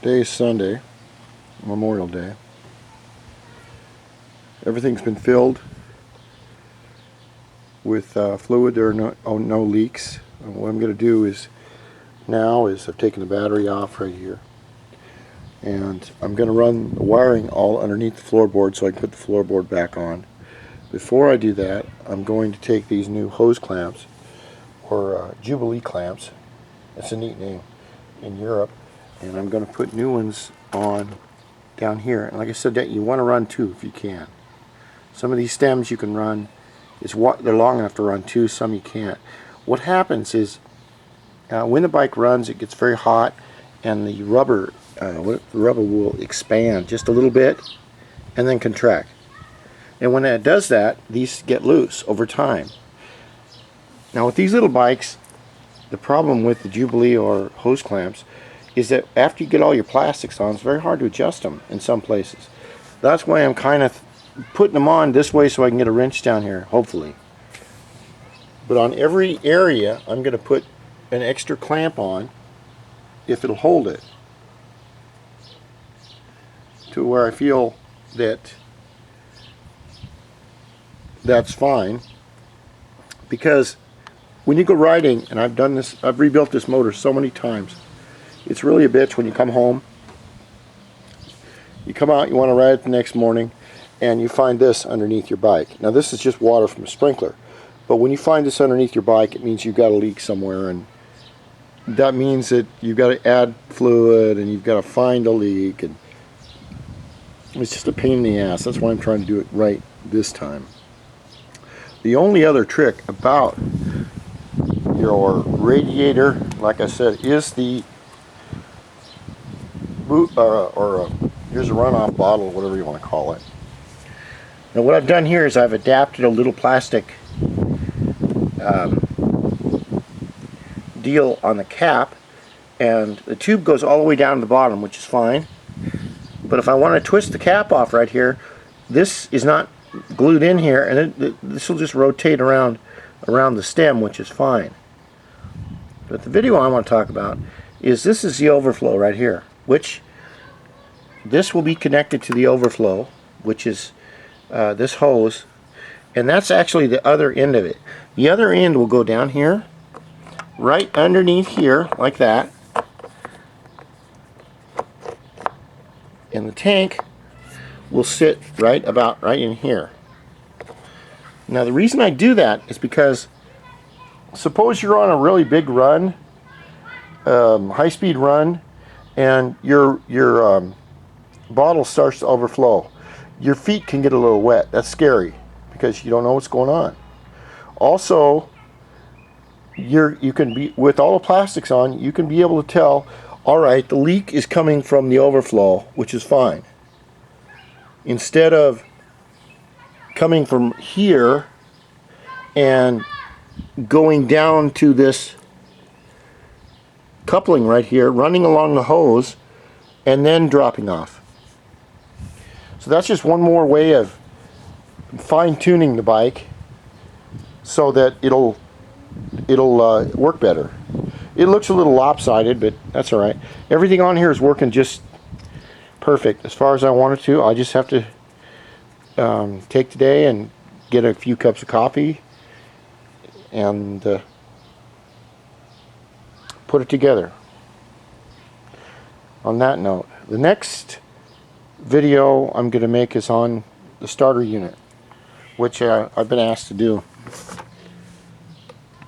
Today is Sunday, Memorial Day. Everything's been filled with fluid. There are no leaks. And what I'm going to do is I've taken the battery off right here, and I'm going to run the wiring all underneath the floorboard so I can put the floorboard back on. Before I do that, I'm going to take these new hose clamps, or Jubilee clamps. That's a neat name in Europe. And I'm going to put new ones on down here. And like I said, that you want to run two if you can. Some of these stems you can run, they're long enough to run two, some you can't. What happens is when the bike runs, it gets very hot, and the rubber will expand just a little bit and then contract. And when it does that, these get loose over time. Now with these little bikes, the problem with the Jubilee or hose clamps is that after you get all your plastics on, it's very hard to adjust them in some places. That's why I'm kind of putting them on this way so I can get a wrench down here, hopefully. But on every area, I'm going to put an extra clamp on, if it'll hold it, to where I feel that that's fine. Because when you go riding, and I've done this, I've rebuilt this motor so many times, it's really a bitch when you come home. You come out, you want to ride it the next morning, and you find this underneath your bike. Now this is just water from a sprinkler, but when you find this underneath your bike, it means you've got a leak somewhere, and that means that you've got to add fluid, and you've got to find a leak, and it's just a pain in the ass. That's why I'm trying to do it right this time. The only other trick about your radiator, like I said, is the here's a runoff bottle, whatever you want to call it. Now what I've done here is I've adapted a little plastic deal on the cap, and the tube goes all the way down to the bottom, which is fine. But if I want to twist the cap off right here, this is not glued in here, and this will just rotate around the stem, which is fine. But the video I want to talk about is this is the overflow right here, which this will be connected to the overflow, which is this hose, and that's actually the other end of it. The other end will go down here, right underneath here, like that, and the tank will sit right in here. Now the reason I do that is because suppose you're on a really big run, high-speed run, and your bottle starts to overflow. Your feet can get a little wet. That's scary because you don't know what's going on. Also, you can be, with all the plastics on, you can be able to tell, all right, the leak is coming from the overflow, which is fine. Instead of coming from here and going down to this coupling right here, running along the hose, and then dropping off. So that's just one more way of fine-tuning the bike so that it'll work better. It looks a little lopsided, but that's all right. Everything on here is working just perfect as far as I want it to. I just have to take today and get a few cups of coffee and put it together. On that note, the next video I'm going to make is on the starter unit, which I've been asked to do.